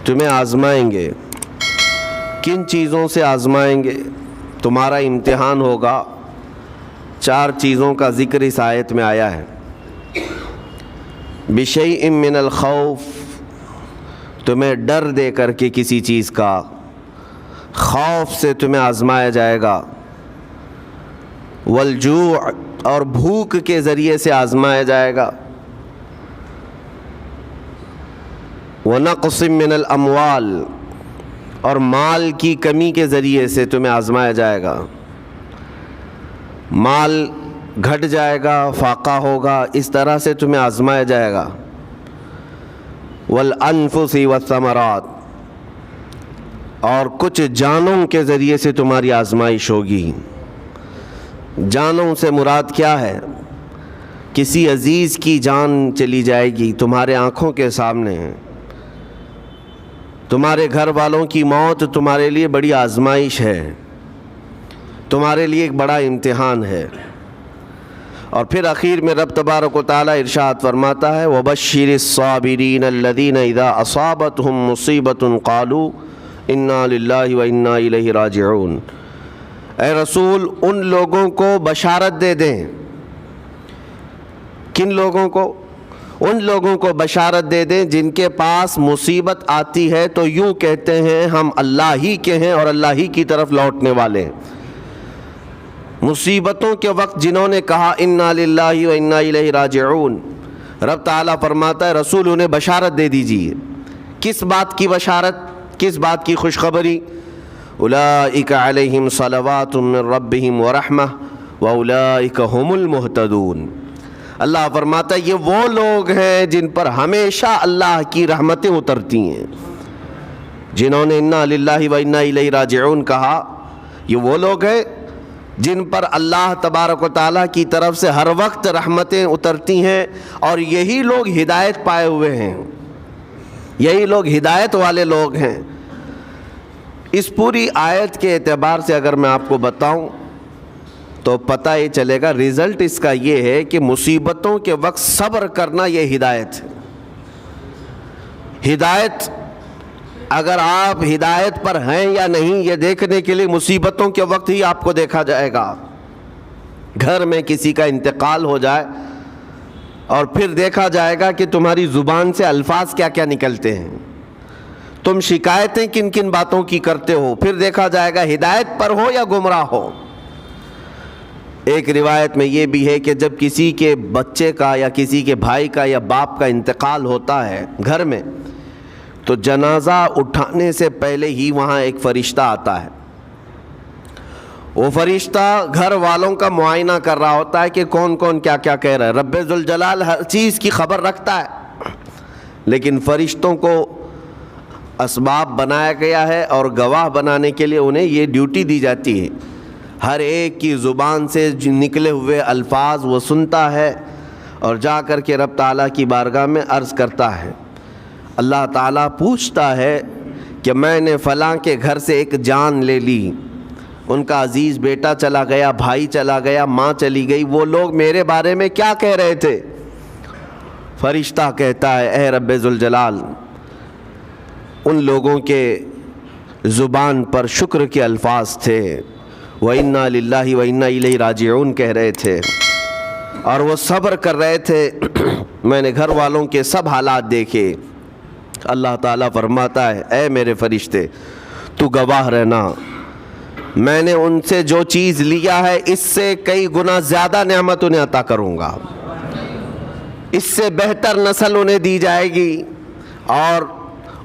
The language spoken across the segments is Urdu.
تمہیں آزمائیں گے۔ کن چیزوں سے آزمائیں گے؟ تمہارا امتحان ہوگا۔ 4 چیزوں کا ذکر اس آیت میں آیا ہے۔ بشیء من الخوف، تمہیں ڈر دے کر کے کسی چیز کا، خوف سے تمہیں آزمایا جائے گا۔ والجوع، اور بھوک کے ذریعے سے آزمایا جائے گا۔ ونقص من الاموال، اور مال کی کمی کے ذریعے سے تمہیں آزمایا جائے گا۔ مال گھٹ جائے گا، فاقہ ہوگا، اس طرح سے تمہیں آزمایا جائے گا۔ والانفس والثمرات، اور کچھ جانوں کے ذریعے سے تمہاری آزمائش ہوگی۔ جانوں سے مراد کیا ہے؟ کسی عزیز کی جان چلی جائے گی تمہارے آنکھوں کے سامنے، تمہارے گھر والوں کی موت تمہارے لیے بڑی آزمائش ہے، تمہارے لیے ایک بڑا امتحان ہے۔ اور پھر آخر میں رب تبارک و تعالیٰ ارشاد فرماتا ہے وَبَشِّرِ الصَّابِرِينَ الَّذِينَ إِذَا أَصَابَتْهُمْ مُصِيبَةٌ قَالُوا إِنَّا لِلَّهِ وَإِنَّا إِلَيْهِ رَاجِعُونَ۔ اے رسول ان لوگوں کو بشارت دے دیں۔ کن لوگوں کو؟ ان لوگوں کو بشارت دے دیں جن کے پاس مصیبت آتی ہے تو یوں کہتے ہیں ہم اللہ ہی کے ہیں اور اللہ ہی کی طرف لوٹنے والے ہیں۔ مصیبتوں کے وقت جنہوں نے کہا انا للہ و انا الیہ راجعون، رب تعالیٰ فرماتا ہے رسول انہیں بشارت دے دیجیے۔ کس بات کی بشارت؟ کس بات کی خوشخبری؟ اولئک علیہم صلوات من ربہم ورحمہ واولئک هم المہتدون۔ اللہ فرماتا ہے یہ وہ لوگ ہیں جن پر ہمیشہ اللہ کی رحمتیں اترتی ہیں۔ جنہوں نے انا للہ و انا الیہ راجعون کہا، یہ وہ لوگ ہیں جن پر اللہ تبارک و تعالیٰ کی طرف سے ہر وقت رحمتیں اترتی ہیں، اور یہی لوگ ہدایت پائے ہوئے ہیں، یہی لوگ ہدایت والے لوگ ہیں۔ اس پوری آیت کے اعتبار سے اگر میں آپ کو بتاؤں تو پتہ یہ چلے گا، رزلٹ اس کا یہ ہے کہ مصیبتوں کے وقت صبر کرنا یہ ہدایت ہے۔ ہدایت، اگر آپ ہدایت پر ہیں یا نہیں یہ دیکھنے کے لیے مصیبتوں کے وقت ہی آپ کو دیکھا جائے گا۔ گھر میں کسی کا انتقال ہو جائے اور پھر دیکھا جائے گا کہ تمہاری زبان سے الفاظ کیا کیا نکلتے ہیں، تم شکایتیں کن کن باتوں کی کرتے ہو، پھر دیکھا جائے گا ہدایت پر ہو یا گمراہ ہو۔ ایک روایت میں یہ بھی ہے کہ جب کسی کے بچے کا یا کسی کے بھائی کا یا باپ کا انتقال ہوتا ہے گھر میں، تو جنازہ اٹھانے سے پہلے ہی وہاں ایک فرشتہ آتا ہے۔ وہ فرشتہ گھر والوں کا معائنہ کر رہا ہوتا ہے کہ کون کون کیا کیا کہہ رہا ہے۔ رب ذوالجلال ہر چیز کی خبر رکھتا ہے، لیکن فرشتوں کو اسباب بنایا گیا ہے اور گواہ بنانے کے لیے انہیں یہ ڈیوٹی دی جاتی ہے۔ ہر ایک کی زبان سے نکلے ہوئے الفاظ وہ سنتا ہے اور جا کر کے رب تعالیٰ کی بارگاہ میں عرض کرتا ہے۔ اللہ تعالیٰ پوچھتا ہے کہ میں نے فلاں کے گھر سے ایک جان لے لی، ان کا عزیز بیٹا چلا گیا، بھائی چلا گیا، ماں چلی گئی، وہ لوگ میرے بارے میں کیا کہہ رہے تھے؟ فرشتہ کہتا ہے اے رب ذوالجلال، ان لوگوں کے زبان پر شکر کے الفاظ تھے، وَإِنَّا لِلَّهِ وَإِنَّا إِلَيْهِ راجعون کہہ رہے تھے، اور وہ صبر کر رہے تھے۔ میں نے گھر والوں کے سب حالات دیکھے۔ اللہ تعالیٰ فرماتا ہے اے میرے فرشتے تو گواہ رہنا، میں نے ان سے جو چیز لیا ہے اس سے کئی گنا زیادہ نعمت انہیں عطا کروں گا، اس سے بہتر نسل انہیں دی جائے گی، اور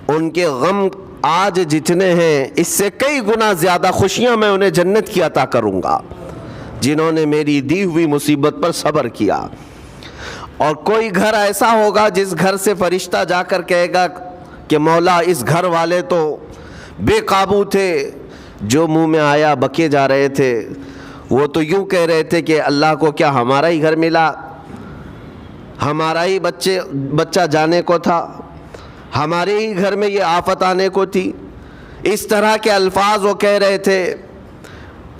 ان کے غم آج جتنے ہیں اس سے کئی گنا زیادہ خوشیاں میں انہیں جنت کی عطا کروں گا جنہوں نے میری دی ہوئی مصیبت پر صبر کیا۔ اور کوئی گھر ایسا ہوگا جس گھر سے فرشتہ جا کر کہے گا کہ مولا اس گھر والے تو بے قابو تھے، جو منہ میں آیا بکے جا رہے تھے، وہ تو یوں کہہ رہے تھے کہ اللہ کو کیا ہمارا ہی گھر ملا، ہمارا ہی بچہ جانے کو تھا، ہمارے ہی گھر میں یہ آفت آنے کو تھی۔ اس طرح کے الفاظ وہ کہہ رہے تھے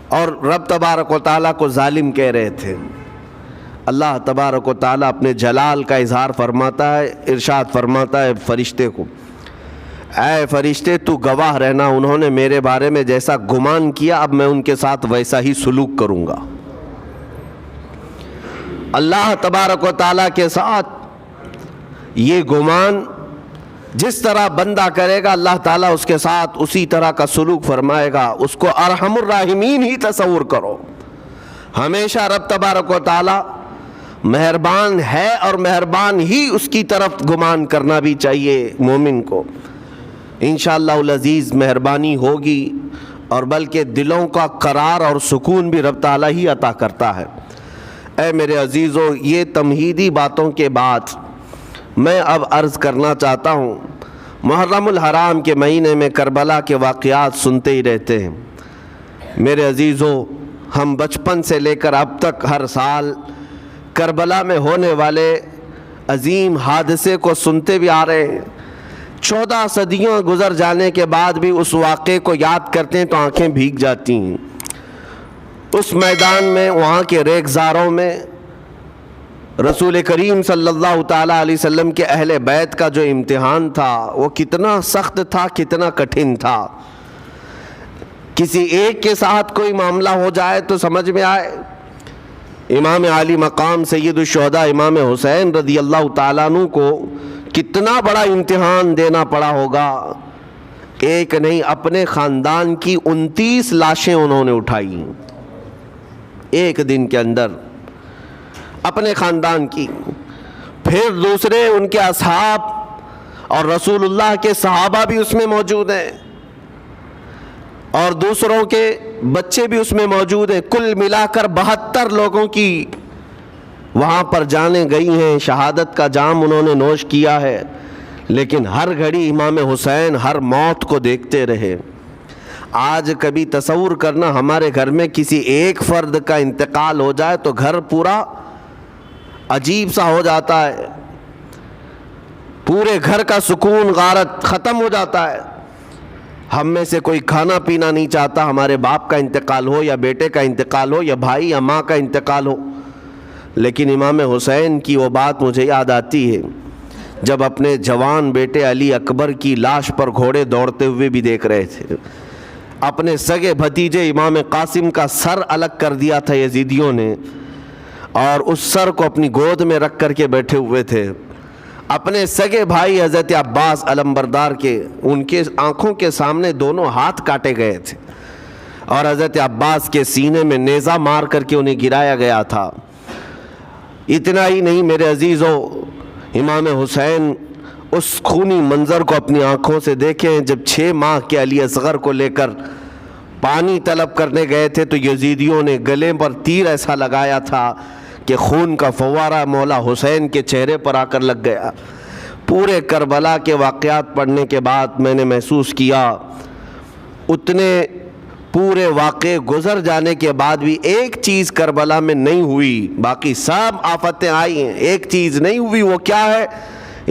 اور رب تبارک و تعالیٰ کو ظالم کہہ رہے تھے۔ اللہ تبارک و تعالیٰ اپنے جلال کا اظہار فرماتا ہے، ارشاد فرماتا ہے فرشتے کو اے فرشتے تو گواہ رہنا، انہوں نے میرے بارے میں جیسا گمان کیا اب میں ان کے ساتھ ویسا ہی سلوک کروں گا۔ اللہ تبارک و تعالیٰ کے ساتھ یہ گمان جس طرح بندہ کرے گا اللہ تعالیٰ اس کے ساتھ اسی طرح کا سلوک فرمائے گا۔ اس کو ارحم الراحمین ہی تصور کرو۔ ہمیشہ رب تبارک و تعالیٰ مہربان ہے اور مہربان ہی اس کی طرف گمان کرنا بھی چاہیے مومن کو۔ انشاءاللہ العزیز مہربانی ہوگی، اور بلکہ دلوں کا قرار اور سکون بھی رب تعالیٰ ہی عطا کرتا ہے۔ اے میرے عزیزو، یہ تمہیدی باتوں کے بعد میں اب عرض کرنا چاہتا ہوں، محرم الحرام کے مہینے میں کربلا کے واقعات سنتے ہی رہتے ہیں۔ میرے عزیزو، ہم بچپن سے لے کر اب تک ہر سال کربلا میں ہونے والے عظیم حادثے کو سنتے بھی آ رہے ہیں۔ 14 صدیوں گزر جانے کے بعد بھی اس واقعے کو یاد کرتے ہیں تو آنکھیں بھیگ جاتی ہیں۔ اس میدان میں، وہاں کے ریگزاروں میں رسول کریم صلی اللہ تعالیٰ علیہ وسلم کے اہل بیت کا جو امتحان تھا وہ کتنا سخت تھا، کتنا کٹھن تھا۔ کسی ایک کے ساتھ کوئی معاملہ ہو جائے تو سمجھ میں آئے، امام عالی مقام سید الشہداء امام حسین رضی اللہ تعالیٰ عنہ کو کتنا بڑا امتحان دینا پڑا ہوگا۔ ایک نہیں، اپنے خاندان کی 29 لاشیں انہوں نے اٹھائی ایک دن کے اندر، اپنے خاندان کی۔ پھر دوسرے ان کے اصحاب اور رسول اللہ کے صحابہ بھی اس میں موجود ہیں، اور دوسروں کے بچے بھی اس میں موجود ہیں۔ کل ملا کر 72 لوگوں کی وہاں پر جانیں گئی ہیں، شہادت کا جام انہوں نے نوش کیا ہے، لیکن ہر گھڑی امام حسین ہر موت کو دیکھتے رہے۔ آج کبھی تصور کرنا، ہمارے گھر میں کسی ایک فرد کا انتقال ہو جائے تو گھر پورا عجیب سا ہو جاتا ہے، پورے گھر کا سکون غارت ختم ہو جاتا ہے۔ ہم میں سے کوئی کھانا پینا نہیں چاہتا، ہمارے باپ کا انتقال ہو یا بیٹے کا انتقال ہو یا بھائی یا ماں کا انتقال ہو۔ لیکن امام حسین کی وہ بات مجھے یاد آتی ہے جب اپنے جوان بیٹے علی اکبر کی لاش پر گھوڑے دوڑتے ہوئے بھی دیکھ رہے تھے۔ اپنے سگے بھتیجے امام قاسم کا سر الگ کر دیا تھا یزیدیوں نے، اور اس سر کو اپنی گود میں رکھ کر کے بیٹھے ہوئے تھے۔ اپنے سگے بھائی حضرت عباس علمبردار کے، ان کے آنکھوں کے سامنے دونوں ہاتھ کاٹے گئے تھے، اور حضرت عباس کے سینے میں نیزہ مار کر کے انہیں گرایا گیا تھا۔ اتنا ہی نہیں میرے عزیزو، امام حسین اس خونی منظر کو اپنی آنکھوں سے دیکھیں جب 6 ماہ کے علی اصغر کو لے کر پانی طلب کرنے گئے تھے تو یزیدیوں نے گلے پر تیر ایسا لگایا تھا کہ خون کا فوارہ مولا حسین کے چہرے پر آ کر لگ گیا۔ پورے کربلا کے واقعات پڑھنے کے بعد میں نے محسوس کیا، اتنے پورے واقعے گزر جانے کے بعد بھی ایک چیز کربلا میں نہیں ہوئی، باقی سب آفتیں آئی ہیں، ایک چیز نہیں ہوئی۔ وہ کیا ہے؟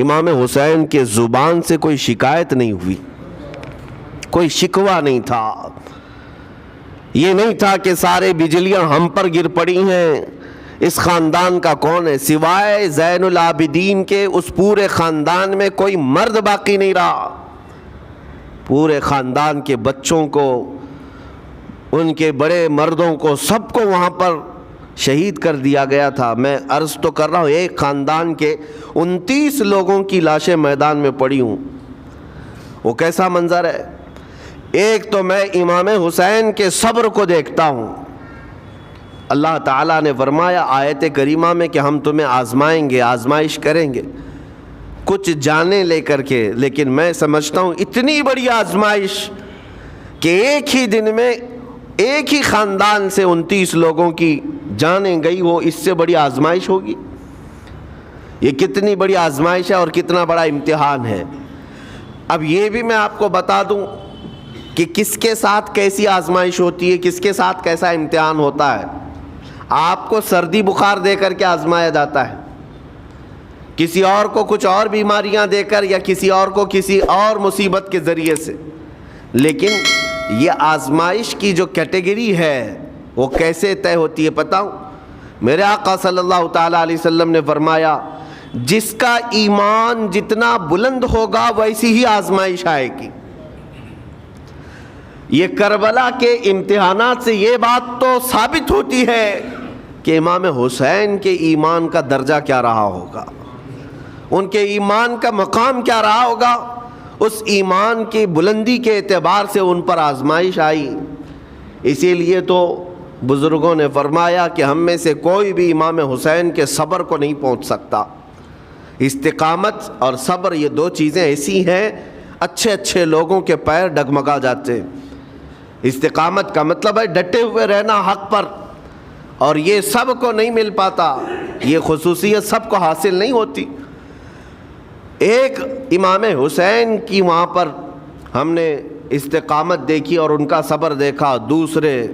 امام حسین کے زبان سے کوئی شکایت نہیں ہوئی، کوئی شکوہ نہیں تھا۔ یہ نہیں تھا کہ سارے بجلیاں ہم پر گر پڑی ہیں، اس خاندان کا کون ہے؟ سوائے زین العابدین کے اس پورے خاندان میں کوئی مرد باقی نہیں رہا۔ پورے خاندان کے بچوں کو، ان کے بڑے مردوں کو، سب کو وہاں پر شہید کر دیا گیا تھا۔ میں عرض تو کر رہا ہوں، ایک خاندان کے 29 لوگوں کی لاشیں میدان میں پڑی ہوں، وہ کیسا منظر ہے۔ ایک تو میں امام حسین کے صبر کو دیکھتا ہوں۔ اللہ تعالیٰ نے فرمایا آیت کریمہ میں کہ ہم تمہیں آزمائیں گے، آزمائش کریں گے، کچھ جانیں لے کر کے، لیکن میں سمجھتا ہوں اتنی بڑی آزمائش کہ ایک ہی دن میں ایک ہی خاندان سے 29 لوگوں کی جانیں گئی، وہ اس سے بڑی آزمائش ہوگی؟ یہ کتنی بڑی آزمائش ہے اور کتنا بڑا امتحان ہے۔ اب یہ بھی میں آپ کو بتا دوں کہ کس کے ساتھ کیسی آزمائش ہوتی ہے، کس کے ساتھ کیسا امتحان ہوتا ہے۔ آپ کو سردی بخار دے کر کے آزمایا جاتا ہے، کسی اور کو کچھ اور بیماریاں دے کر، یا کسی اور کو کسی اور مصیبت کے ذریعے سے۔ لیکن یہ آزمائش کی جو کیٹیگری ہے وہ کیسے طے ہوتی ہے پتہ ہوں؟ میرے آقا صلی اللہ تعالیٰ علیہ وسلم نے فرمایا جس کا ایمان جتنا بلند ہوگا ویسی ہی آزمائش آئے گی۔ یہ کربلا کے امتحانات سے یہ بات تو ثابت ہوتی ہے کہ امام حسین کے ایمان کا درجہ کیا رہا ہوگا، ان کے ایمان کا مقام کیا رہا ہوگا۔ اس ایمان کی بلندی کے اعتبار سے ان پر آزمائش آئی۔ اسی لیے تو بزرگوں نے فرمایا کہ ہم میں سے کوئی بھی امام حسین کے صبر کو نہیں پہنچ سکتا۔ استقامت اور صبر یہ دو چیزیں ایسی ہیں، اچھے اچھے لوگوں کے پیر ڈگمگا جاتے ہیں۔ استقامت کا مطلب ہے ڈٹے ہوئے رہنا حق پر، اور یہ سب کو نہیں مل پاتا، یہ خصوصیت سب کو حاصل نہیں ہوتی۔ ایک امام حسین کی وہاں پر ہم نے استقامت دیکھی اور ان کا صبر دیکھا۔ دوسرے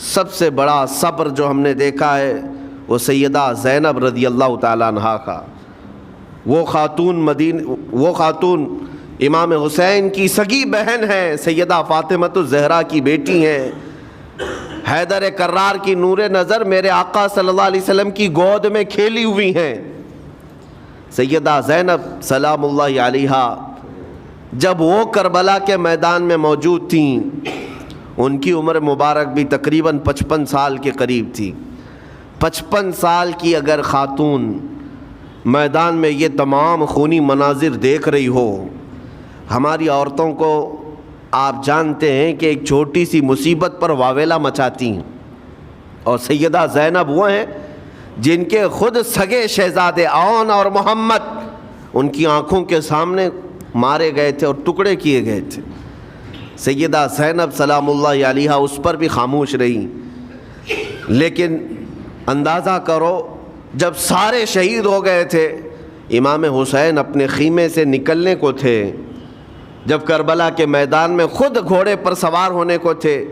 سب سے بڑا صبر جو ہم نے دیکھا ہے وہ سیدہ زینب رضی اللہ تعالیٰ عنہا کا۔ وہ خاتون امام حسین کی سگی بہن ہے، سیدہ فاطمۃ الزہرا کی بیٹی ہیں، حیدر کرار کی نور نظر میرے آقا صلی اللہ علیہ وسلم کی گود میں کھیلی ہوئی ہیں۔ سیدہ زینب سلام اللہ علیہا جب وہ کربلا کے میدان میں موجود تھیں، ان کی عمر مبارک بھی تقریباً 55 سال کے قریب تھی۔ 55 سال کی اگر خاتون میدان میں یہ تمام خونی مناظر دیکھ رہی ہو، ہماری عورتوں کو آپ جانتے ہیں کہ ایک چھوٹی سی مصیبت پر واویلا مچاتی ہیں، اور سیدہ زینب وہ ہیں جن کے خود سگے شہزادے اون اور محمد ان کی آنکھوں کے سامنے مارے گئے تھے اور ٹکڑے کیے گئے تھے۔ سیدہ زینب سلام اللہ علیہا اس پر بھی خاموش رہی، لیکن اندازہ کرو جب سارے شہید ہو گئے تھے، امام حسین اپنے خیمے سے نکلنے کو تھے، جب کربلا کے میدان میں خود گھوڑے پر سوار ہونے کو تھے،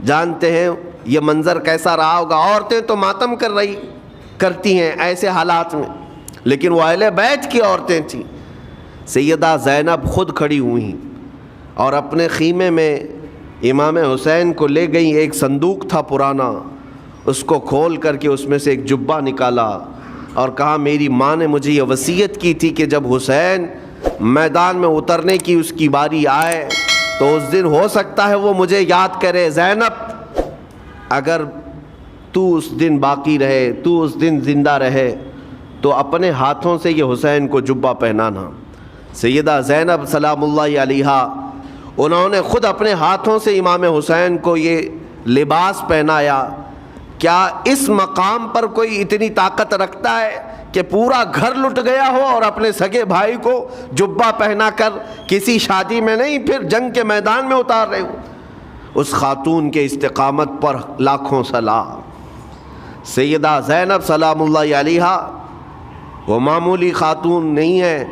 جانتے ہیں یہ منظر کیسا رہا ہوگا۔ عورتیں تو ماتم کرتی ہیں ایسے حالات میں، لیکن وہ اہل بیت کی عورتیں تھیں۔ سیدہ زینب خود کھڑی ہوئیں اور اپنے خیمے میں امام حسین کو لے گئیں۔ ایک صندوق تھا پرانا، اس کو کھول کر کے اس میں سے ایک جبہ نکالا اور کہا میری ماں نے مجھے یہ وصیت کی تھی کہ جب حسین میدان میں اترنے کی اس کی باری آئے تو اس دن ہو سکتا ہے وہ مجھے یاد کرے۔ زینب اگر تو اس دن باقی رہے، تو اس دن زندہ رہے، تو اپنے ہاتھوں سے یہ حسین کو جبہ پہنانا۔ سیدہ زینب سلام اللہ علیہا انہوں نے خود اپنے ہاتھوں سے امام حسین کو یہ لباس پہنایا۔ کیا اس مقام پر کوئی اتنی طاقت رکھتا ہے کہ پورا گھر لٹ گیا ہو اور اپنے سگے بھائی کو جبہ پہنا کر کسی شادی میں نہیں، پھر جنگ کے میدان میں اتار رہے ہو؟ اس خاتون کے استقامت پر لاکھوں سلام۔ سیدہ زینب سلام اللہ علیہا وہ معمولی خاتون نہیں ہے،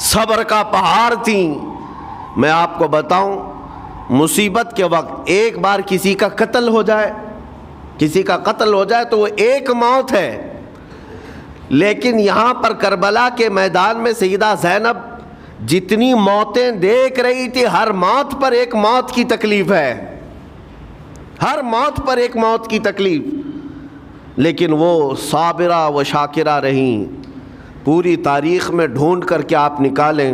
صبر کا پہاڑ تھیں۔ میں آپ کو بتاؤں، مصیبت کے وقت ایک بار کسی کا قتل ہو جائے تو وہ ایک موت ہے، لیکن یہاں پر کربلا کے میدان میں سیدہ زینب جتنی موتیں دیکھ رہی تھی، ہر موت پر ایک موت کی تکلیف ہے، ہر موت پر ایک موت کی تکلیف، لیکن وہ صابرہ و شاکرہ رہیں۔ پوری تاریخ میں ڈھونڈ کر کے آپ نکالیں،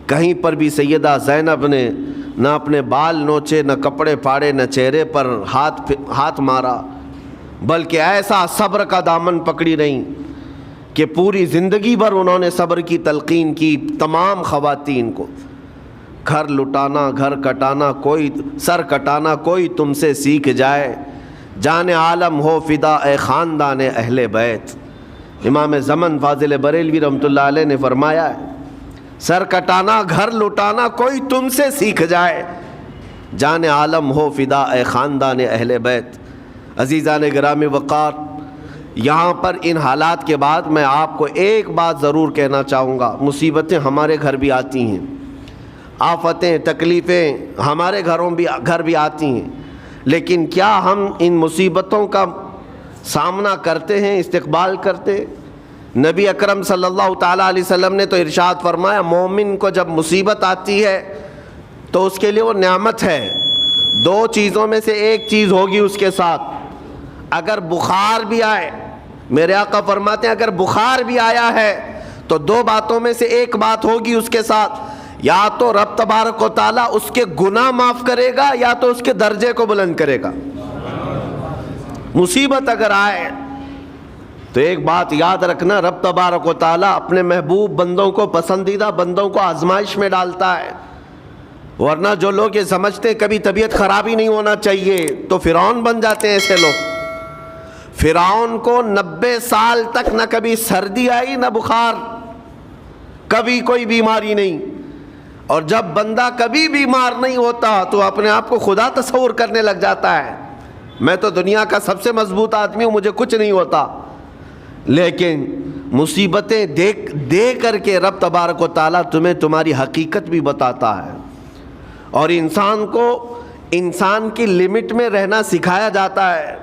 کہیں پر بھی سیدہ زینب نے نہ اپنے بال نوچے، نہ کپڑے پھاڑے، نہ چہرے پر ہاتھ مارا، بلکہ ایسا صبر کا دامن پکڑی رہیں کہ پوری زندگی بھر انہوں نے صبر کی تلقین کی تمام خواتین کو۔ گھر لٹانا، گھر کٹانا، کوئی سر کٹانا کوئی تم سے سیکھ جائے، جان عالم ہو فدا اے خاندان اہل بیت۔ امام زمن فاضل بریلوی رحمۃ اللہ علیہ نے فرمایا ہے، سر کٹانا، گھر لٹانا کوئی تم سے سیکھ جائے، جان عالم ہو فدا اے خاندان اہل بیت۔ عزیزان گرامی وقار، یہاں پر ان حالات کے بعد میں آپ کو ایک بات ضرور کہنا چاہوں گا۔ مصیبتیں ہمارے گھر بھی آتی ہیں، آفتیں تکلیفیں ہمارے گھر بھی آتی ہیں، لیکن کیا ہم ان مصیبتوں کا سامنا کرتے ہیں، استقبال کرتے؟ نبی اکرم صلی اللہ تعالیٰ علیہ وسلم نے تو ارشاد فرمایا، مومن کو جب مصیبت آتی ہے تو اس کے لیے وہ نعمت ہے۔ دو چیزوں میں سے ایک چیز ہوگی اس کے ساتھ، اگر بخار بھی آئے میرے آقا فرماتے ہیں اگر بخار بھی آیا ہے تو دو باتوں میں سے ایک بات ہوگی اس کے ساتھ، یا تو رب تبارک و تعالیٰ اس کے گناہ معاف کرے گا یا تو اس کے درجے کو بلند کرے گا۔ مصیبت اگر آئے تو ایک بات یاد رکھنا، رب تبارک و تعالیٰ اپنے محبوب بندوں کو، پسندیدہ بندوں کو آزمائش میں ڈالتا ہے، ورنہ جو لوگ یہ سمجھتے کبھی طبیعت خرابی نہیں ہونا چاہیے تو فرعون بن جاتے ہیں ایسے لوگ۔ فرعون کو 90 سال تک نہ کبھی سردی آئی نہ بخار، کبھی کوئی بیماری نہیں، اور جب بندہ کبھی بیمار نہیں ہوتا تو اپنے آپ کو خدا تصور کرنے لگ جاتا ہے، میں تو دنیا کا سب سے مضبوط آدمی ہوں، مجھے کچھ نہیں ہوتا۔ لیکن مصیبتیں دے کر کے رب تبارک و تعالیٰ تمہیں تمہاری حقیقت بھی بتاتا ہے، اور انسان کو انسان کی لمٹ میں رہنا سکھایا جاتا ہے۔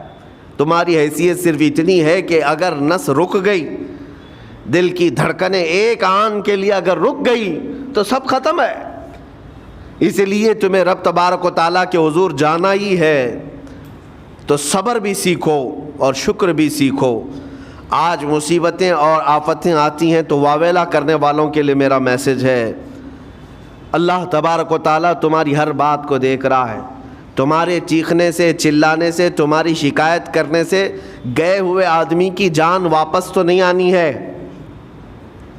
تمہاری حیثیت صرف اتنی ہے کہ اگر نس رک گئی، دل کی دھڑکنیں ایک آن کے لیے اگر رک گئی تو سب ختم ہے۔ اس لیے تمہیں رب تبارک و تعالیٰ کے حضور جانا ہی ہے تو صبر بھی سیکھو اور شکر بھی سیکھو۔ آج مصیبتیں اور آفتیں آتی ہیں تو واویلا کرنے والوں کے لیے میرا میسج ہے، اللہ تبارک و تعالیٰ تمہاری ہر بات کو دیکھ رہا ہے۔ تمہارے چیخنے سے، چلانے سے، تمہاری شکایت کرنے سے گئے ہوئے آدمی کی جان واپس تو نہیں آنی ہے۔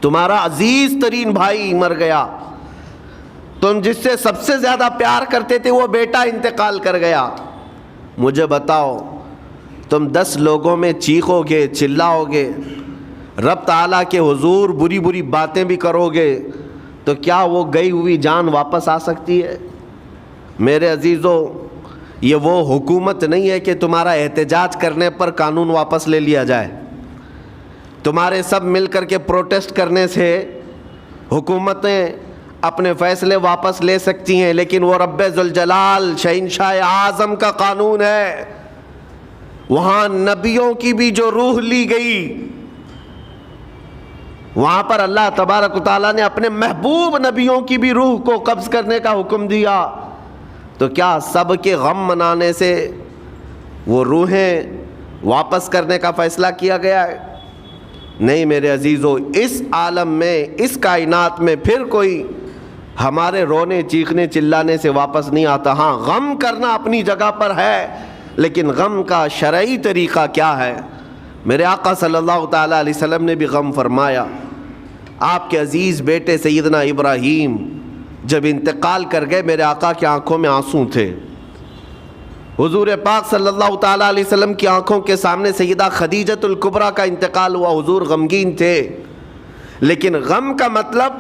تمہارا عزیز ترین بھائی مر گیا، تم جس سے سب سے زیادہ پیار کرتے تھے وہ بیٹا انتقال کر گیا، مجھے بتاؤ تم 10 لوگوں میں چیخو گے، چلاؤ گے، رب تعالیٰ کے حضور بری بری باتیں بھی کرو گے تو کیا وہ گئی ہوئی جان واپس آ سکتی ہے؟ میرے عزیزو، یہ وہ حکومت نہیں ہے کہ تمہارا احتجاج کرنے پر قانون واپس لے لیا جائے۔ تمہارے سب مل کر کے پروٹیسٹ کرنے سے حکومتیں اپنے فیصلے واپس لے سکتی ہیں، لیکن وہ رب ذوالجلال شہنشاہ اعظم کا قانون ہے۔ وہاں نبیوں کی بھی جو روح لی گئی، وہاں پر اللہ تبارک و تعالیٰ نے اپنے محبوب نبیوں کی بھی روح کو قبض کرنے کا حکم دیا، تو کیا سب کے غم منانے سے وہ روحیں واپس کرنے کا فیصلہ کیا گیا ہے؟ نہیں میرے عزیزو، اس عالم میں، اس کائنات میں پھر کوئی ہمارے رونے چیخنے چلانے سے واپس نہیں آتا۔ ہاں غم کرنا اپنی جگہ پر ہے، لیکن غم کا شرعی طریقہ کیا ہے؟ میرے آقا صلی اللہ تعالیٰ علیہ وسلم نے بھی غم فرمایا۔ آپ کے عزیز بیٹے سیدنا ابراہیم جب انتقال کر گئے، میرے آقا کی آنکھوں میں آنسو تھے۔ حضور پاک صلی اللہ تعالیٰ علیہ وسلم کی آنکھوں کے سامنے سیدہ خدیجۃ الکبریٰ کا انتقال ہوا، حضور غمگین تھے۔ لیکن غم کا مطلب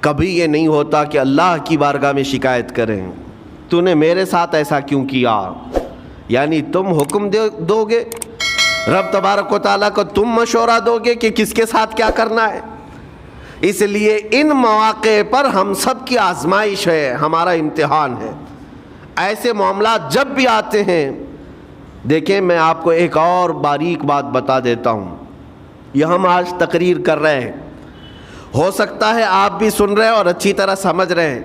کبھی یہ نہیں ہوتا کہ اللہ کی بارگاہ میں شکایت کریں، تو نے میرے ساتھ ایسا کیوں کیا؟ یعنی تم حکم دو گے، رب تبارک و تعالیٰ کو تم مشورہ دو گے کہ کس کے ساتھ کیا کرنا ہے۔ اس لیے ان مواقع پر ہم سب کی آزمائش ہے، ہمارا امتحان ہے۔ ایسے معاملات جب بھی آتے ہیں، دیکھیں میں آپ کو ایک اور باریک بات بتا دیتا ہوں۔ یہ ہم آج تقریر کر رہے ہیں، ہو سکتا ہے آپ بھی سن رہے ہیں اور اچھی طرح سمجھ رہے ہیں،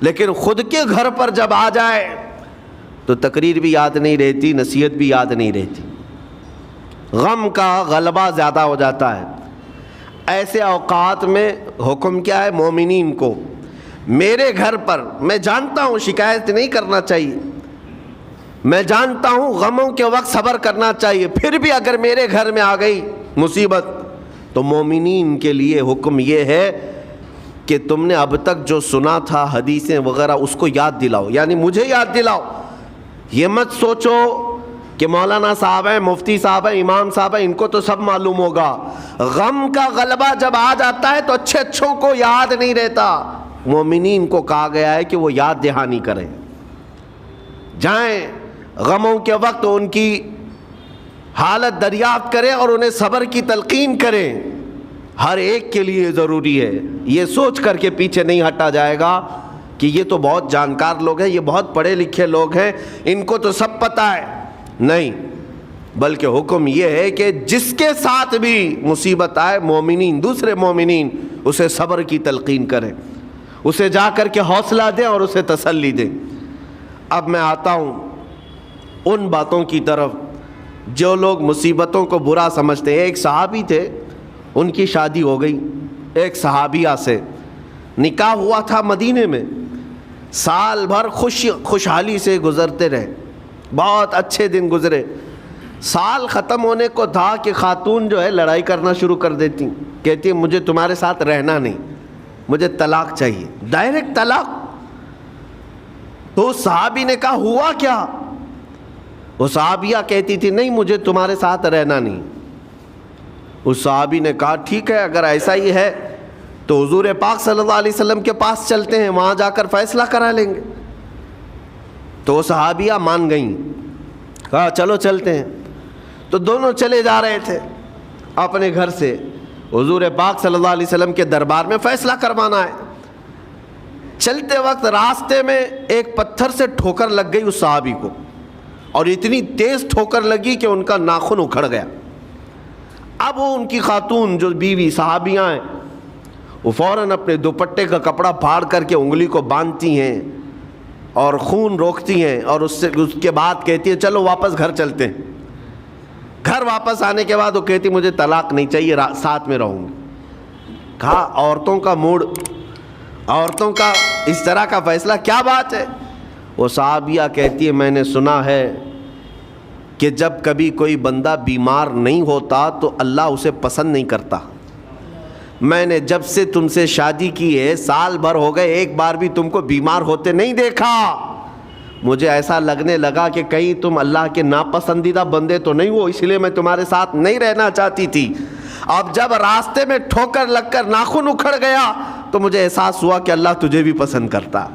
لیکن خود کے گھر پر جب آ جائے تو تقریر بھی یاد نہیں رہتی، نصیحت بھی یاد نہیں رہتی، غم کا غلبہ زیادہ ہو جاتا ہے۔ ایسے اوقات میں حکم کیا ہے مومنین کو؟ میرے گھر پر، میں جانتا ہوں شکایت نہیں کرنا چاہیے، میں جانتا ہوں غموں کے وقت صبر کرنا چاہیے، پھر بھی اگر میرے گھر میں آ گئی مصیبت تو مومنین کے لیے حکم یہ ہے کہ تم نے اب تک جو سنا تھا حدیثیں وغیرہ اس کو یاد دلاؤ، یعنی مجھے یاد دلاؤ۔ یہ مت سوچو کہ مولانا صاحب ہیں، مفتی صاحب ہیں، امام صاحب ہیں، ان کو تو سب معلوم ہوگا۔ غم کا غلبہ جب آ جاتا ہے تو اچھے اچھوں کو یاد نہیں رہتا۔ مومنین کو کہا گیا ہے کہ وہ یاد دہانی کریں، جائیں غموں کے وقت ان کی حالت دریافت کریں اور انہیں صبر کی تلقین کریں۔ ہر ایک کے لیے ضروری ہے، یہ سوچ کر کے پیچھے نہیں ہٹا جائے گا کہ یہ تو بہت جانکار لوگ ہیں، یہ بہت پڑھے لکھے لوگ ہیں، ان کو تو سب پتہ ہے۔ نہیں، بلکہ حکم یہ ہے کہ جس کے ساتھ بھی مصیبت آئے، مومنین، دوسرے مومنین اسے صبر کی تلقین کریں، اسے جا کر کے حوصلہ دیں اور اسے تسلی دیں۔ اب میں آتا ہوں ان باتوں کی طرف جو لوگ مصیبتوں کو برا سمجھتے ہیں، ایک صحابی تھے، ان کی شادی ہو گئی ایک صحابیہ سے، نکاح ہوا تھا مدینے میں، سال بھر خوشحالی سے گزرتے رہے، بہت اچھے دن گزرے۔ سال ختم ہونے کو تھا کہ خاتون جو ہے لڑائی کرنا شروع کر دیتی، کہتی مجھے تمہارے ساتھ رہنا نہیں، مجھے طلاق چاہیے، ڈائریکٹ طلاق۔ تو اس صحابی نے کہا ہوا کیا؟ وہ صحابیہ کہتی تھی نہیں مجھے تمہارے ساتھ رہنا نہیں۔ اس صحابی نے کہا ٹھیک ہے، اگر ایسا ہی ہے تو حضور پاک صلی اللہ علیہ وسلم کے پاس چلتے ہیں، وہاں جا کر فیصلہ کرا لیں گے۔ تو وہ صحابیہ مان گئیں، کہا چلو چلتے ہیں۔ تو دونوں چلے جا رہے تھے اپنے گھر سے، حضور پاک صلی اللہ علیہ وسلم کے دربار میں فیصلہ کروانا ہے۔ چلتے وقت راستے میں ایک پتھر سے ٹھوکر لگ گئی اس صحابی کو، اور اتنی تیز ٹھوکر لگی کہ ان کا ناخن اکھڑ گیا۔ اب وہ ان کی خاتون جو بیوی صحابیاں ہیں، وہ فوراً اپنے دوپٹے کا کپڑا پھاڑ کر کے انگلی کو باندھتی ہیں اور خون روکتی ہیں، اور اس کے بعد کہتی ہیں چلو واپس گھر چلتے ہیں۔ گھر واپس آنے کے بعد وہ کہتی مجھے طلاق نہیں چاہیے، ساتھ میں رہوں گی۔ کہا عورتوں کا موڈ، عورتوں کا اس طرح کا فیصلہ، کیا بات ہے؟ وہ صحابیہ کہتی ہے میں نے سنا ہے کہ جب کبھی کوئی بندہ بیمار نہیں ہوتا تو اللہ اسے پسند نہیں کرتا۔ میں نے جب سے تم سے شادی کی ہے، سال بھر ہو گئے، ایک بار بھی تم کو بیمار ہوتے نہیں دیکھا۔ مجھے ایسا لگنے لگا کہ کہیں تم اللہ کے ناپسندیدہ بندے تو نہیں ہو، اس لیے میں تمہارے ساتھ نہیں رہنا چاہتی تھی۔ اب جب راستے میں ٹھوکر لگ کر ناخن اکھڑ گیا تو مجھے احساس ہوا کہ اللہ تجھے بھی پسند کرتا،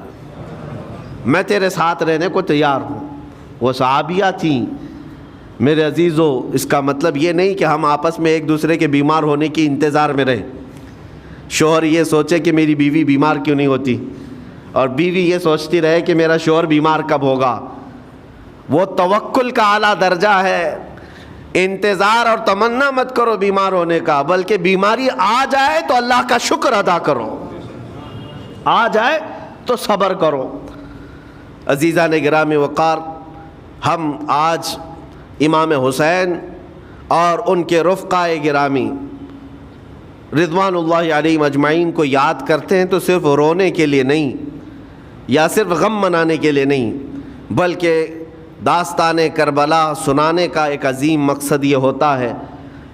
میں تیرے ساتھ رہنے کو تیار ہوں۔ وہ صحابیہ تھیں۔ میرے عزیزو، اس کا مطلب یہ نہیں کہ ہم آپس میں ایک دوسرے کے بیمار ہونے کی انتظار میں رہیں۔ شوہر یہ سوچے کہ میری بیوی بیمار کیوں نہیں ہوتی، اور بیوی یہ سوچتی رہے کہ میرا شوہر بیمار کب ہوگا۔ وہ توکل کا اعلیٰ درجہ ہے۔ انتظار اور تمنا مت کرو بیمار ہونے کا، بلکہ بیماری آ جائے تو اللہ کا شکر ادا کرو، آ جائے تو صبر کرو۔ عزیزان گرامی وقار، ہم آج امام حسین اور ان کے رفقائے گرامی رضوان اللہ علیہم اجمعین کو یاد کرتے ہیں تو صرف رونے کے لیے نہیں، یا صرف غم منانے کے لیے نہیں، بلکہ داستان کربلا سنانے کا ایک عظیم مقصد یہ ہوتا ہے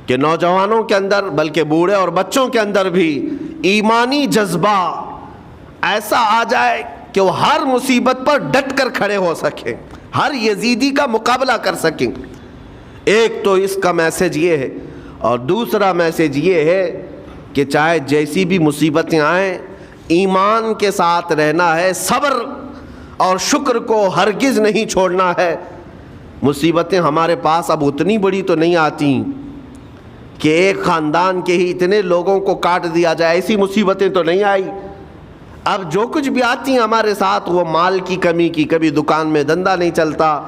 کہ نوجوانوں کے اندر، بلکہ بوڑھے اور بچوں کے اندر بھی ایمانی جذبہ ایسا آ جائے کہ وہ ہر مصیبت پر ڈٹ کر کھڑے ہو سکیں، ہر یزیدی کا مقابلہ کر سکیں۔ ایک تو اس کا میسج یہ ہے، اور دوسرا میسج یہ ہے کہ چاہے جیسی بھی مصیبتیں آئیں، ایمان کے ساتھ رہنا ہے، صبر اور شکر کو ہرگز نہیں چھوڑنا ہے۔ مصیبتیں ہمارے پاس اب اتنی بڑی تو نہیں آتی کہ ایک خاندان کے ہی اتنے لوگوں کو کاٹ دیا جائے، ایسی مصیبتیں تو نہیں آئی۔ اب جو کچھ بھی آتی ہیں ہمارے ساتھ، وہ مال کی کمی کی، کبھی دکان میں دھندا نہیں چلتا،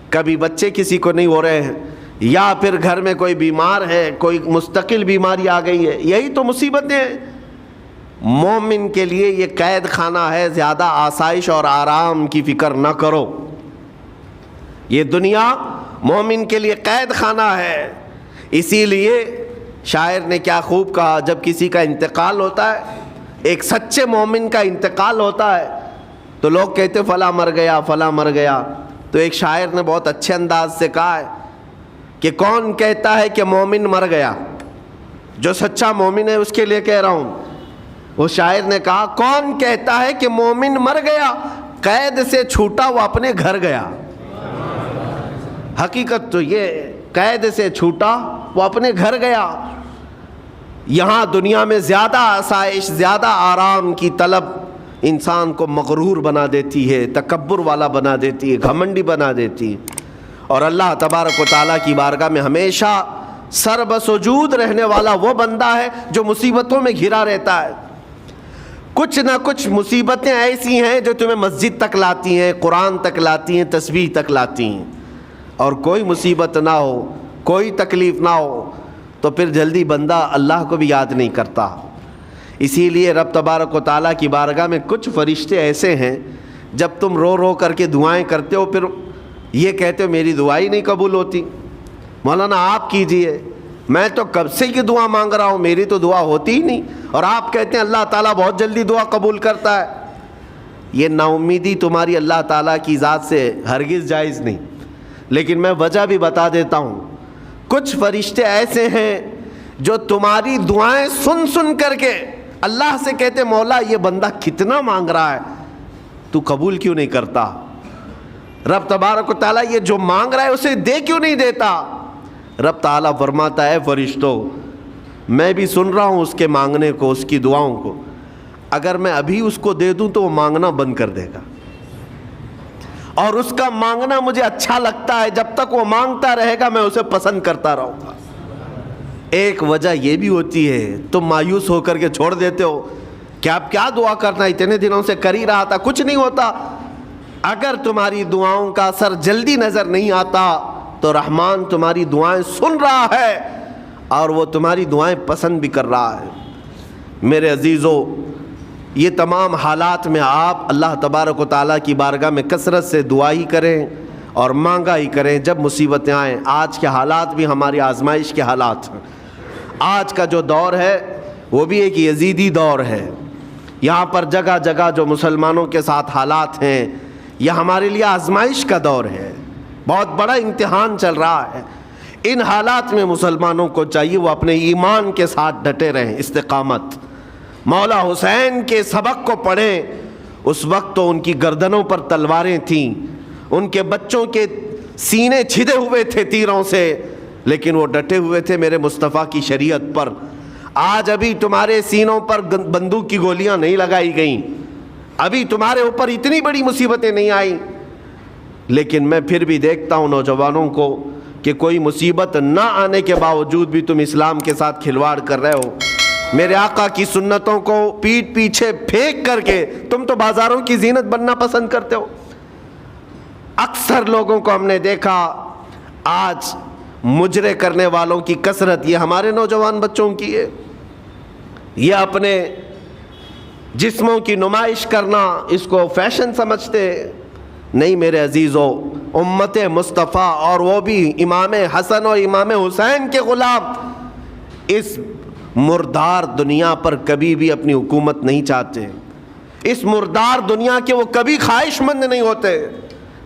کبھی بچے کسی کو نہیں ہو رہے ہیں، یا پھر گھر میں کوئی بیمار ہے، کوئی مستقل بیماری آ گئی ہے، یہی تو مصیبتیں ہیں۔ مومن کے لیے یہ قید خانہ ہے، زیادہ آسائش اور آرام کی فکر نہ کرو۔ یہ دنیا مومن کے لیے قید خانہ ہے۔ اسی لیے شاعر نے کیا خوب کہا، جب کسی کا انتقال ہوتا ہے، ایک سچے مومن کا انتقال ہوتا ہے، تو لوگ کہتے فلاں مر گیا، فلاں مر گیا۔ تو ایک شاعر نے بہت اچھے انداز سے کہا ہے کہ کون کہتا ہے کہ مومن مر گیا؟ جو سچا مومن ہے اس کے لیے کہہ رہا ہوں۔ وہ شاعر نے کہا کون کہتا ہے کہ مومن مر گیا؟ قید سے چھوٹا وہ اپنے گھر گیا۔ حقیقت تو یہ، قید سے چھوٹا وہ اپنے گھر گیا۔ یہاں دنیا میں زیادہ آسائش، زیادہ آرام کی طلب انسان کو مغرور بنا دیتی ہے، تکبر والا بنا دیتی ہے، گھمنڈی بنا دیتی ہے۔ اور اللہ تبارک و تعالیٰ کی بارگاہ میں ہمیشہ سر بسجود رہنے والا وہ بندہ ہے جو مصیبتوں میں گھرا رہتا ہے۔ کچھ نہ کچھ مصیبتیں ایسی ہیں جو تمہیں مسجد تک لاتی ہیں، قرآن تک لاتی ہیں، تسبیح تک لاتی ہیں، اور کوئی مصیبت نہ ہو، کوئی تکلیف نہ ہو تو پھر جلدی بندہ اللہ کو بھی یاد نہیں کرتا۔ اسی لیے رب تبارک و تعالیٰ کی بارگاہ میں کچھ فرشتے ایسے ہیں، جب تم رو رو کر کے دعائیں کرتے ہو، پھر یہ کہتے ہو میری دعا ہی نہیں قبول ہوتی، مولانا آپ کیجئے، میں تو کب سے کی دعا مانگ رہا ہوں، میری تو دعا ہوتی ہی نہیں، اور آپ کہتے ہیں اللہ تعالیٰ بہت جلدی دعا قبول کرتا ہے۔ یہ نا امیدی تمہاری اللہ تعالیٰ کی ذات سے ہرگز جائز نہیں۔ لیکن میں وجہ بھی بتا دیتا ہوں، کچھ فرشتے ایسے ہیں جو تمہاری دعائیں سن سن کر کے اللہ سے کہتے مولا یہ بندہ کتنا مانگ رہا ہے، تو قبول کیوں نہیں کرتا؟ رب تبارک و تعالیٰ یہ جو مانگ رہا ہے اسے دے کیوں نہیں دیتا؟ رب تعالیٰ فرماتا ہے فرشتوں میں بھی سن رہا ہوں اس کے مانگنے کو، اس کی دعاؤں کو، اگر میں ابھی اس کو دے دوں تو وہ مانگنا بند کر دے گا، اور اس کا مانگنا مجھے اچھا لگتا ہے، جب تک وہ مانگتا رہے گا میں اسے پسند کرتا رہوں گا۔ ایک وجہ یہ بھی ہوتی ہے تم مایوس ہو کر کے چھوڑ دیتے ہو کہ اب کیا دعا کرنا، اتنے دنوں سے کر ہی رہا تھا، کچھ نہیں ہوتا۔ اگر تمہاری دعاؤں کا اثر جلدی نظر نہیں آتا تو رحمان تمہاری دعائیں سن رہا ہے اور وہ تمہاری دعائیں پسند بھی کر رہا ہے۔ میرے عزیزو، یہ تمام حالات میں آپ اللہ تبارک و تعالیٰ کی بارگاہ میں کثرت سے دعا ہی کریں اور مانگا ہی کریں جب مصیبتیں آئیں۔ آج کے حالات بھی ہماری آزمائش کے حالات ہیں۔ آج کا جو دور ہے وہ بھی ایک یزیدی دور ہے۔ یہاں پر جگہ جگہ جو مسلمانوں کے ساتھ حالات ہیں یہ ہمارے لیے آزمائش کا دور ہے، بہت بڑا امتحان چل رہا ہے۔ ان حالات میں مسلمانوں کو چاہیے وہ اپنے ایمان کے ساتھ ڈٹے رہیں، استقامت۔ مولا حسین کے سبق کو پڑھیں، اس وقت تو ان کی گردنوں پر تلواریں تھیں، ان کے بچوں کے سینے چھدے ہوئے تھے تیروں سے، لیکن وہ ڈٹے ہوئے تھے میرے مصطفیٰ کی شریعت پر۔ آج ابھی تمہارے سینوں پر بندوق کی گولیاں نہیں لگائی گئیں، ابھی تمہارے اوپر اتنی بڑی مصیبتیں نہیں آئیں، لیکن میں پھر بھی دیکھتا ہوں نوجوانوں کو کہ کوئی مصیبت نہ آنے کے باوجود بھی تم اسلام کے ساتھ کھلواڑ کر رہے ہو۔ میرے آقا کی سنتوں کو پیٹھ پیچھے پھینک کر کے تم تو بازاروں کی زینت بننا پسند کرتے ہو۔ اکثر لوگوں کو ہم نے دیکھا آج مجرے کرنے والوں کی کثرت یہ ہمارے نوجوان بچوں کی ہے۔ یہ اپنے جسموں کی نمائش کرنا اس کو فیشن سمجھتے نہیں۔ میرے عزیزو، امت مصطفیٰ اور وہ بھی امام حسن اور امام حسین کے غلام اس مردار دنیا پر کبھی بھی اپنی حکومت نہیں چاہتے، اس مردار دنیا کے وہ کبھی خواہش مند نہیں ہوتے۔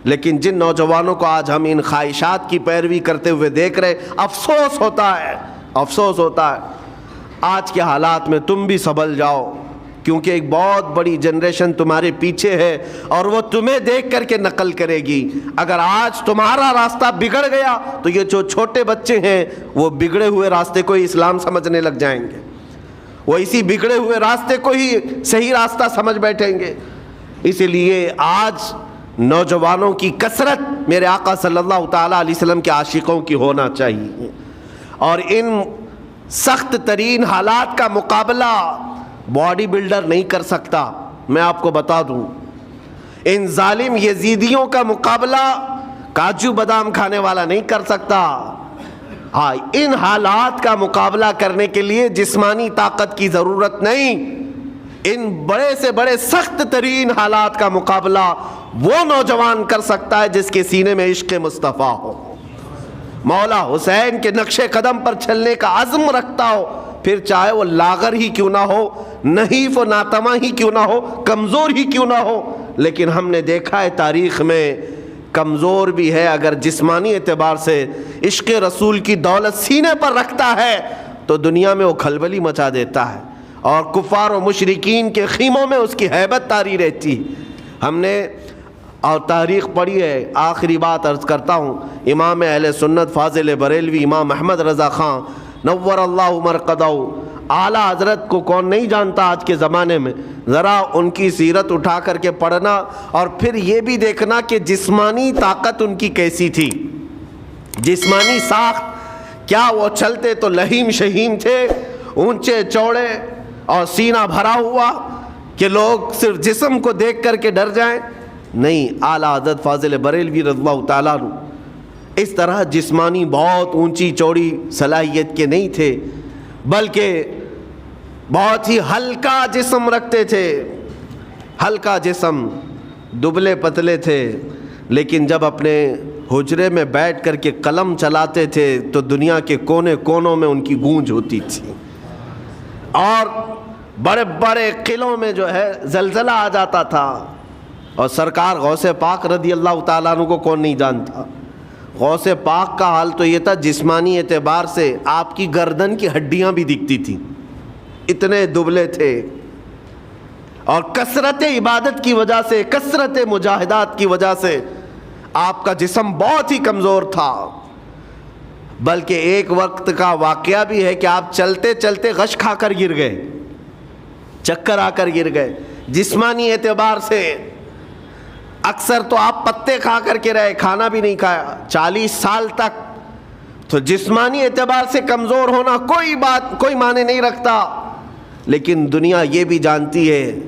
لیکن جن نوجوانوں کو آج ہم ان خواہشات کی پیروی کرتے ہوئے دیکھ رہے، افسوس ہوتا ہے، افسوس ہوتا ہے۔ آج کے حالات میں تم بھی سنبھل جاؤ، کیونکہ ایک بہت بڑی جنریشن تمہارے پیچھے ہے اور وہ تمہیں دیکھ کر کے نقل کرے گی۔ اگر آج تمہارا راستہ بگڑ گیا تو یہ جو چھوٹے بچے ہیں وہ بگڑے ہوئے راستے کو ہی اسلام سمجھنے لگ جائیں گے، وہ اسی بگڑے ہوئے راستے کو ہی صحیح راستہ سمجھ بیٹھیں گے۔ اسی لیے آج نوجوانوں کی کثرت میرے آقا صلی اللہ تعالیٰ علیہ وسلم کے عاشقوں کی ہونا چاہیے، اور ان سخت ترین حالات کا مقابلہ باڈی بلڈر نہیں کر سکتا۔ میں آپ کو بتا دوں، ان ظالم یزیدیوں کا مقابلہ کاجو بادام کھانے والا نہیں کر سکتا۔ ہاں، ان حالات کا مقابلہ کرنے کے لیے جسمانی طاقت کی ضرورت نہیں، ان بڑے سے بڑے سخت ترین حالات کا مقابلہ وہ نوجوان کر سکتا ہے جس کے سینے میں عشق مصطفیٰ ہو، مولا حسین کے نقش قدم پر چلنے کا عزم رکھتا ہو، پھر چاہے وہ لاغر ہی کیوں نہ ہو، نحیف و ناتما ہی کیوں نہ ہو، کمزور ہی کیوں نہ ہو۔ لیکن ہم نے دیکھا ہے تاریخ میں کمزور بھی ہے، اگر جسمانی اعتبار سے عشق رسول کی دولت سینے پر رکھتا ہے تو دنیا میں وہ کھلبلی مچا دیتا ہے، اور کفار و مشرکین کے خیموں میں اس کی ہیبت طاری رہتی۔ ہم نے اور تاریخ پڑھی ہے۔ آخری بات عرض کرتا ہوں، امام اہل سنت فاضل بریلوی امام احمد رضا خان نور اللہ مرقدہ، اعلیٰ حضرت کو کون نہیں جانتا آج کے زمانے میں؟ ذرا ان کی سیرت اٹھا کر کے پڑھنا اور پھر یہ بھی دیکھنا کہ جسمانی طاقت ان کی کیسی تھی، جسمانی ساخت کیا وہ چلتے تو لہیم شہیم تھے، اونچے چوڑے اور سینہ بھرا ہوا کہ لوگ صرف جسم کو دیکھ کر کے ڈر جائیں؟ نہیں، اعلیٰ حضرت فاضل بریلوی رضی اللہ تعالیٰ عنہ اس طرح جسمانی بہت اونچی چوڑی صلاحیت کے نہیں تھے، بلکہ بہت ہی ہلکا جسم رکھتے تھے، ہلکا جسم، دبلے پتلے تھے، لیکن جب اپنے حجرے میں بیٹھ کر کے قلم چلاتے تھے تو دنیا کے کونے کونوں میں ان کی گونج ہوتی تھی، اور بڑے بڑے قلعوں میں جو ہے زلزلہ آ جاتا تھا. اور سرکار غوث پاک رضی اللہ تعالیٰ عنہ کو کون نہیں جانتا. غوث پاک کا حال تو یہ تھا جسمانی اعتبار سے آپ کی گردن کی ہڈیاں بھی دکھتی تھیں، اتنے دبلے تھے. اور کثرت عبادت کی وجہ سے، کثرت مجاہدات کی وجہ سے آپ کا جسم بہت ہی کمزور تھا. بلکہ ایک وقت کا واقعہ بھی ہے کہ آپ چلتے چلتے غش کھا کر گر گئے، چکر آ کر گر گئے. جسمانی اعتبار سے اکثر تو آپ پتے کھا کر کے رہے، کھانا بھی نہیں کھایا 40 سال تک. تو جسمانی اعتبار سے کمزور ہونا کوئی معنی نہیں رکھتا. لیکن دنیا یہ بھی جانتی ہے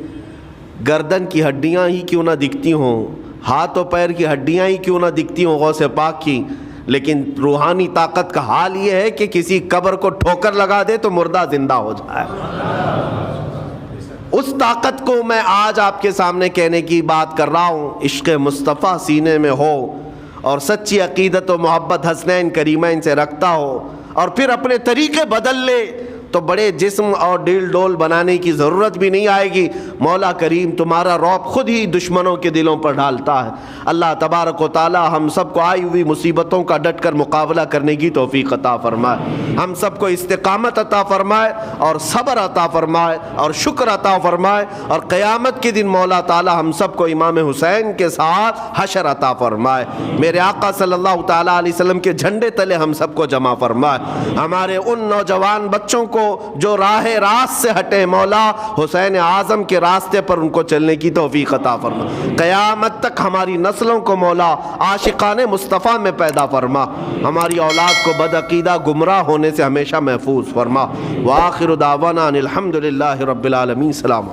گردن کی ہڈیاں ہی کیوں نہ دکھتی ہوں، ہاتھ و پیر کی ہڈیاں ہی کیوں نہ دکھتی ہوں غوث پاک کی، لیکن روحانی طاقت کا حال یہ ہے کہ کسی قبر کو ٹھوکر لگا دے تو مردہ زندہ ہو جائے. اس طاقت کو میں آج آپ کے سامنے کہنے کی بات کر رہا ہوں. عشق مصطفیٰ سینے میں ہو اور سچی عقیدت و محبت حسنین کریمین سے رکھتا ہو، اور پھر اپنے طریقے بدل لے تو بڑے جسم اور ڈیل ڈول بنانے کی ضرورت بھی نہیں آئے گی. مولا کریم تمہارا رعب خود ہی دشمنوں کے دلوں پر ڈالتا ہے. اللہ تبارک و تعالی ہم سب کو آئی ہوئی مصیبتوں کا ڈٹ کر مقابلہ کرنے کی توفیق عطا فرمائے، ہم سب کو استقامت عطا فرمائے اور صبر عطا فرمائے اور شکر عطا فرمائے، اور قیامت کے دن مولا تعالی ہم سب کو امام حسین کے ساتھ حشر عطا فرمائے. میرے آقا صلی اللہ تعالیٰ علیہ وسلم کے جھنڈے تلے ہم سب کو جمع فرمائے. ہمارے ان نوجوان بچوں کو جو راہ راست سے ہٹے، مولا حسین اعظم کے راستے پر ان کو چلنے کی توفیق عطا فرما. قیامت تک ہماری نسلوں کو مولا عاشقان مصطفیٰ میں پیدا فرما. ہماری اولاد کو بدعقیدہ گمراہ ہونے سے ہمیشہ محفوظ فرما. وآخر دعوانا ان الحمد للہ رب العالمین. سلام.